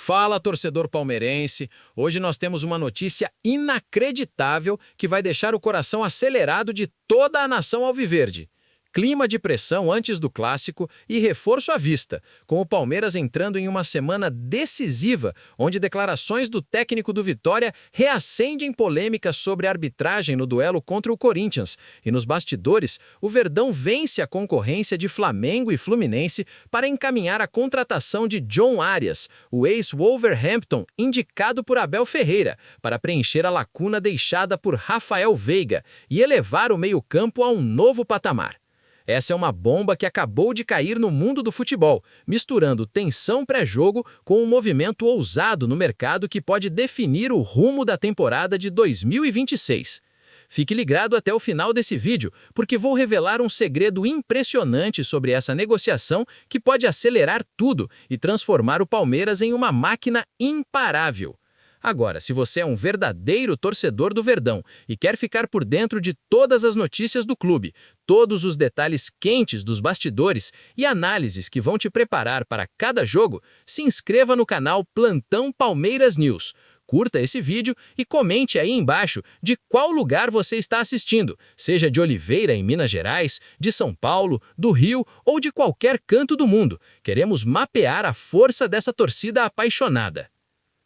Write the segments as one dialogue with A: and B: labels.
A: Fala, torcedor palmeirense! Hoje nós temos uma notícia inacreditável que vai deixar o coração acelerado de toda a nação alviverde. Clima de pressão antes do clássico e reforço à vista, com o Palmeiras entrando em uma semana decisiva, onde declarações do técnico do Vitória reacendem polêmicas sobre a arbitragem no duelo contra o Corinthians. E nos bastidores, o Verdão vence a concorrência de Flamengo e Fluminense para encaminhar a contratação de John Arias, o ex-Wolverhampton, indicado por Abel Ferreira, para preencher a lacuna deixada por Rafael Veiga e elevar o meio-campo a um novo patamar. Essa é uma bomba que acabou de cair no mundo do futebol, misturando tensão pré-jogo com um movimento ousado no mercado que pode definir o rumo da temporada de 2026. Fique ligado até o final desse vídeo, porque vou revelar um segredo impressionante sobre essa negociação que pode acelerar tudo e transformar o Palmeiras em uma máquina imparável. Agora, se você é um verdadeiro torcedor do Verdão e quer ficar por dentro de todas as notícias do clube, todos os detalhes quentes dos bastidores e análises que vão te preparar para cada jogo, se inscreva no canal Plantão Palmeiras News. Curta esse vídeo e comente aí embaixo de qual lugar você está assistindo, seja de Oliveira, em Minas Gerais, de São Paulo, do Rio ou de qualquer canto do mundo. Queremos mapear a força dessa torcida apaixonada.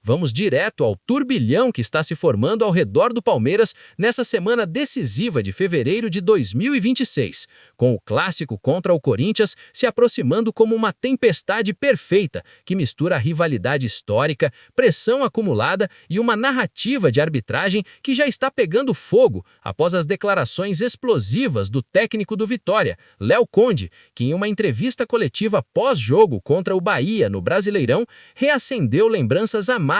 A: Vamos direto ao turbilhão que está se formando ao redor do Palmeiras nessa semana decisiva de fevereiro de 2026, com o clássico contra o Corinthians se aproximando como uma tempestade perfeita que mistura a rivalidade histórica, pressão acumulada e uma narrativa de arbitragem que já está pegando fogo após as declarações explosivas do técnico do Vitória, Léo Conde, que em uma entrevista coletiva pós-jogo contra o Bahia no Brasileirão reacendeu lembranças amargas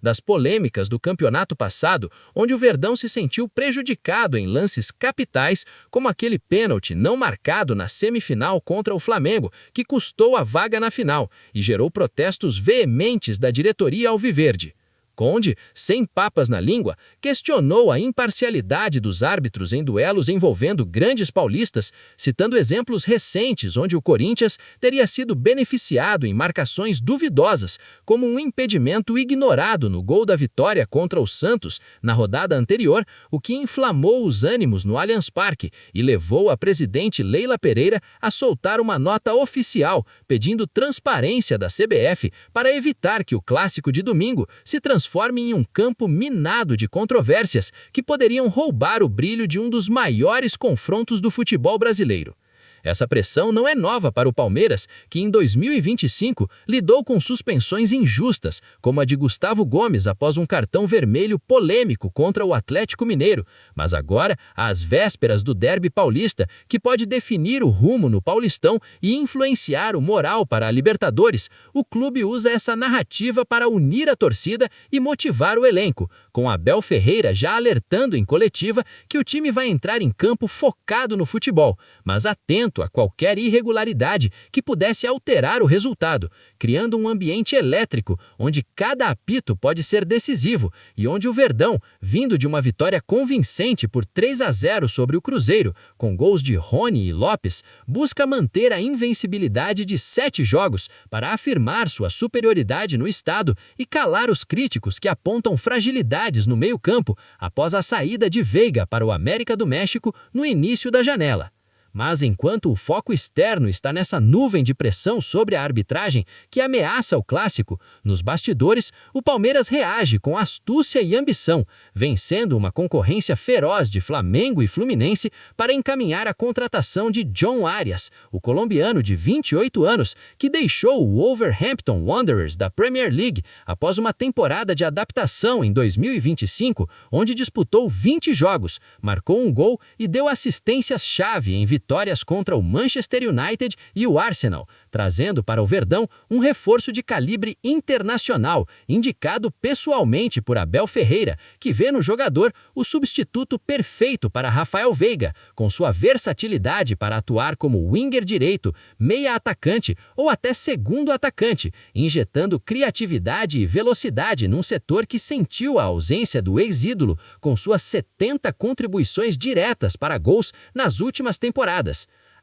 A: das polêmicas do campeonato passado, onde o Verdão se sentiu prejudicado em lances capitais, como aquele pênalti não marcado na semifinal contra o Flamengo, que custou a vaga na final e gerou protestos veementes da diretoria alviverde. Conde, sem papas na língua, questionou a imparcialidade dos árbitros em duelos envolvendo grandes paulistas, citando exemplos recentes onde o Corinthians teria sido beneficiado em marcações duvidosas, como um impedimento ignorado no gol da vitória contra o Santos na rodada anterior, o que inflamou os ânimos no Allianz Parque e levou a presidente Leila Pereira a soltar uma nota oficial pedindo transparência da CBF para evitar que o clássico de domingo se transforme em um campo minado de controvérsias que poderiam roubar o brilho de um dos maiores confrontos do futebol brasileiro. Essa pressão não é nova para o Palmeiras, que em 2025 lidou com suspensões injustas, como a de Gustavo Gomes após um cartão vermelho polêmico contra o Atlético Mineiro, mas agora, às vésperas do derby paulista, que pode definir o rumo no Paulistão e influenciar o moral para a Libertadores, o clube usa essa narrativa para unir a torcida e motivar o elenco, com Abel Ferreira já alertando em coletiva que o time vai entrar em campo focado no futebol, mas atento a qualquer irregularidade que pudesse alterar o resultado, criando um ambiente elétrico onde cada apito pode ser decisivo e onde o Verdão, vindo de uma vitória convincente por 3-0 sobre o Cruzeiro, com gols de Rony e Lopes, busca manter a invencibilidade de 7 jogos para afirmar sua superioridade no estado e calar os críticos que apontam fragilidades no meio-campo após a saída de Veiga para o América do México no início da janela. Mas enquanto o foco externo está nessa nuvem de pressão sobre a arbitragem que ameaça o clássico, nos bastidores, o Palmeiras reage com astúcia e ambição, vencendo uma concorrência feroz de Flamengo e Fluminense para encaminhar a contratação de John Arias, o colombiano de 28 anos, que deixou o Wolverhampton Wanderers da Premier League após uma temporada de adaptação em 2025, onde disputou 20 jogos, marcou um gol e deu assistências-chave em vitórias contra o Manchester United e o Arsenal, trazendo para o Verdão um reforço de calibre internacional, indicado pessoalmente por Abel Ferreira, que vê no jogador o substituto perfeito para Rafael Veiga, com sua versatilidade para atuar como winger direito, meia atacante ou até segundo atacante, injetando criatividade e velocidade num setor que sentiu a ausência do ex-ídolo, com suas 70 contribuições diretas para gols nas últimas temporadas.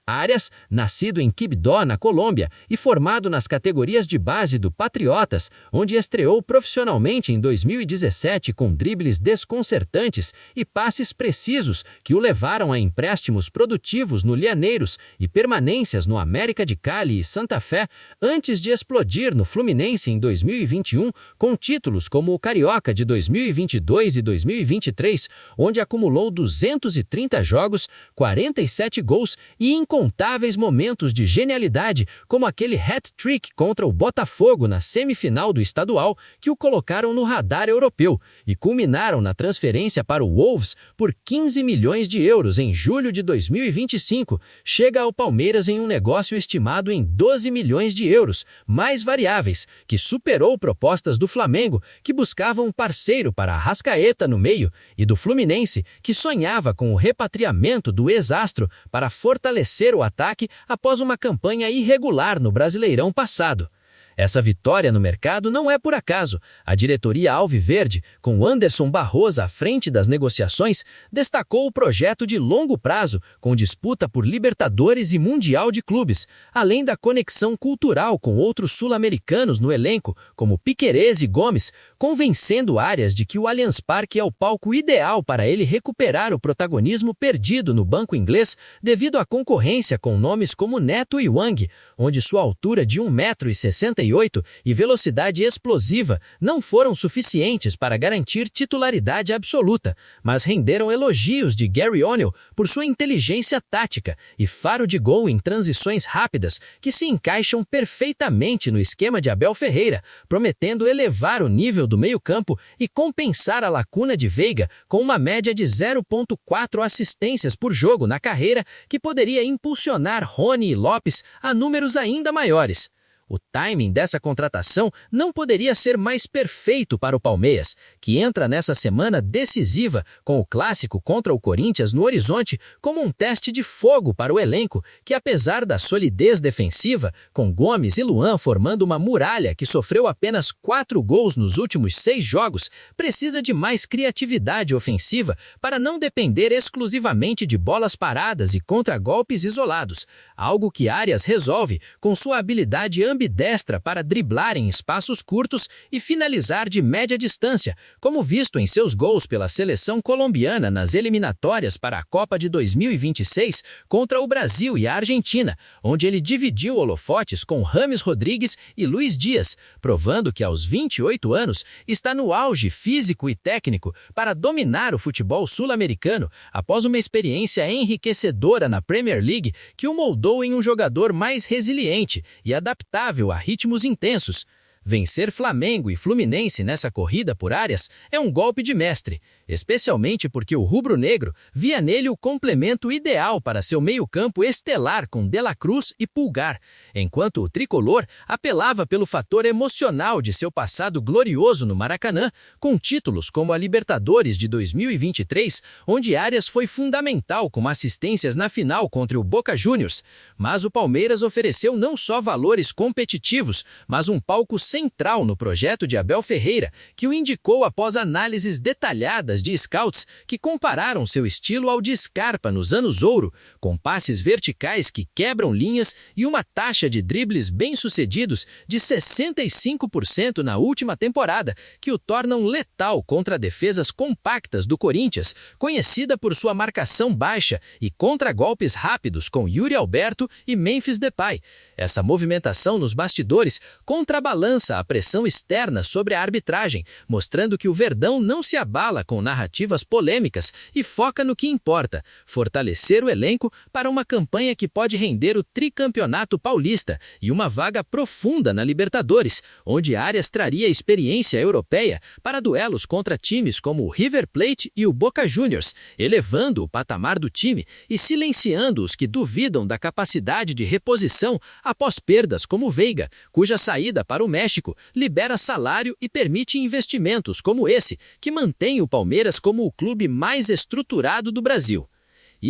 B: Arias, nascido em Quibdó, na Colômbia, e formado nas categorias de base do Patriotas, onde estreou profissionalmente em 2017 com dribles desconcertantes e passes precisos que o levaram a empréstimos produtivos no Llaneros e permanências no América de Cali e Santa Fé, antes de explodir no Fluminense em 2021 com títulos como o Carioca de 2022 e 2023, onde acumulou 230 jogos, 47 gols e incontáveis momentos de genialidade, como aquele hat-trick contra o Botafogo na semifinal do estadual, que o colocaram no radar europeu e culminaram na transferência para o Wolves por 15 milhões de euros em julho de 2025. Chega ao Palmeiras em um negócio estimado em 12 milhões de euros, mais variáveis, que superou propostas do Flamengo, que buscava um parceiro para Arrascaeta no meio, e do Fluminense, que sonhava com o repatriamento do ex-astro para fortalecer o ataque após uma campanha irregular no Brasileirão passado. Essa vitória no mercado não é por acaso. A diretoria alviverde, com Anderson Barroso à frente das negociações, destacou o projeto de longo prazo, com disputa por Libertadores e Mundial de Clubes, além da conexão cultural com outros sul-americanos no elenco, como Piquerez e Gomes, convencendo Arias de que o Allianz Parque é o palco ideal para ele recuperar o protagonismo perdido no banco inglês devido à concorrência com nomes como Neto e Wang, onde sua altura de 1,68 m e velocidade explosiva não foram suficientes para garantir titularidade absoluta, mas renderam elogios de Gary O'Neil por sua inteligência tática e faro de gol em transições rápidas que se encaixam perfeitamente no esquema de Abel Ferreira, prometendo elevar o nível do meio-campo e compensar a lacuna de Veiga com uma média de 0,4 assistências por jogo na carreira, que poderia impulsionar Rony e Lopes a números ainda maiores. O timing dessa contratação não poderia ser mais perfeito para o Palmeiras, que entra nessa semana decisiva com o clássico contra o Corinthians no horizonte como um teste de fogo para o elenco, que apesar da solidez defensiva, com Gomes e Luan formando uma muralha que sofreu apenas 4 gols nos últimos 6 jogos, precisa de mais criatividade ofensiva para não depender exclusivamente de bolas paradas e contragolpes isolados, algo que Arias resolve com sua habilidade ambidestra para driblar em espaços curtos e finalizar de média distância, como visto em seus gols pela seleção colombiana nas eliminatórias para a Copa de 2026 contra o Brasil e a Argentina, onde ele dividiu holofotes com James Rodrigues e Luis Dias, provando que aos 28 anos está no auge físico e técnico para dominar o futebol sul-americano após uma experiência enriquecedora na Premier League que o moldou em um jogador mais resiliente e adaptável a ritmos intensos. Vencer Flamengo e Fluminense nessa corrida por Arias é um golpe de mestre, especialmente porque o rubro-negro via nele o complemento ideal para seu meio-campo estelar com De La Cruz e Pulgar, enquanto o tricolor apelava pelo fator emocional de seu passado glorioso no Maracanã, com títulos como a Libertadores de 2023, onde Arias foi fundamental com assistências na final contra o Boca Juniors. Mas o Palmeiras ofereceu não só valores competitivos, mas um palco central no projeto de Abel Ferreira, que o indicou após análises detalhadas de scouts que compararam seu estilo ao de Scarpa nos anos ouro, com passes verticais que quebram linhas e uma taxa de dribles bem-sucedidos de 65% na última temporada, que o tornam letal contra defesas compactas do Corinthians, conhecida por sua marcação baixa e contragolpes rápidos com Yuri Alberto e Memphis Depay. Essa movimentação nos bastidores contrabalança a pressão externa sobre a arbitragem, mostrando que o Verdão não se abala com narrativas polêmicas e foca no que importa: fortalecer o elenco para uma campanha que pode render o tricampeonato paulista e uma vaga profunda na Libertadores, onde Arias traria experiência europeia para duelos contra times como o River Plate e o Boca Juniors, elevando o patamar do time e silenciando os que duvidam da capacidade de reposição após perdas como Veiga, cuja saída para o México libera salário e permite investimentos como esse, que mantém o Palmeiras como o clube mais estruturado do Brasil.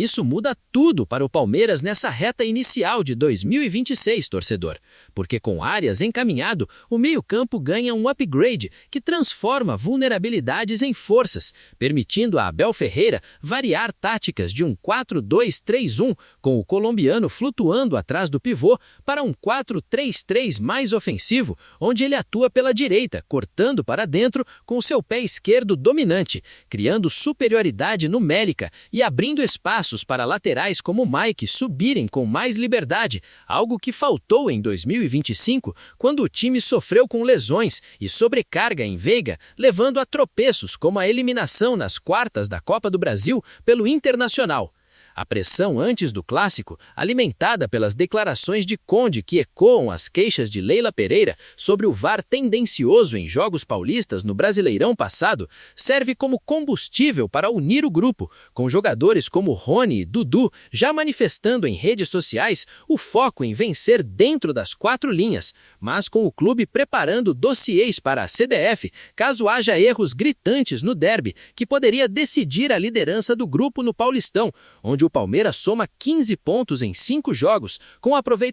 B: Isso muda tudo para o Palmeiras nessa reta inicial de 2026, torcedor. Porque com Arias encaminhado, o meio-campo ganha um upgrade que transforma vulnerabilidades em forças, permitindo a Abel Ferreira variar táticas de um 4-2-3-1, com o colombiano flutuando atrás do pivô, para um 4-3-3 mais ofensivo, onde ele atua pela direita, cortando para dentro com seu pé esquerdo dominante, criando superioridade numérica e abrindo espaços para laterais como Mike subirem com mais liberdade, algo que faltou em 2025, quando o time sofreu com lesões e sobrecarga em Veiga, levando a tropeços como a eliminação nas quartas da Copa do Brasil pelo Internacional. A pressão antes do clássico, alimentada pelas declarações de Conde que ecoam as queixas de Leila Pereira sobre o VAR tendencioso em jogos paulistas no Brasileirão passado, serve como combustível para unir o grupo, com jogadores como Rony e Dudu já manifestando em redes sociais o foco em vencer dentro das 4 linhas, mas com o clube preparando dossiês para a CDF caso haja erros gritantes no derby, que poderia decidir a liderança do grupo no Paulistão, onde o Palmeiras soma 15 pontos em 5 jogos, com aproveitamento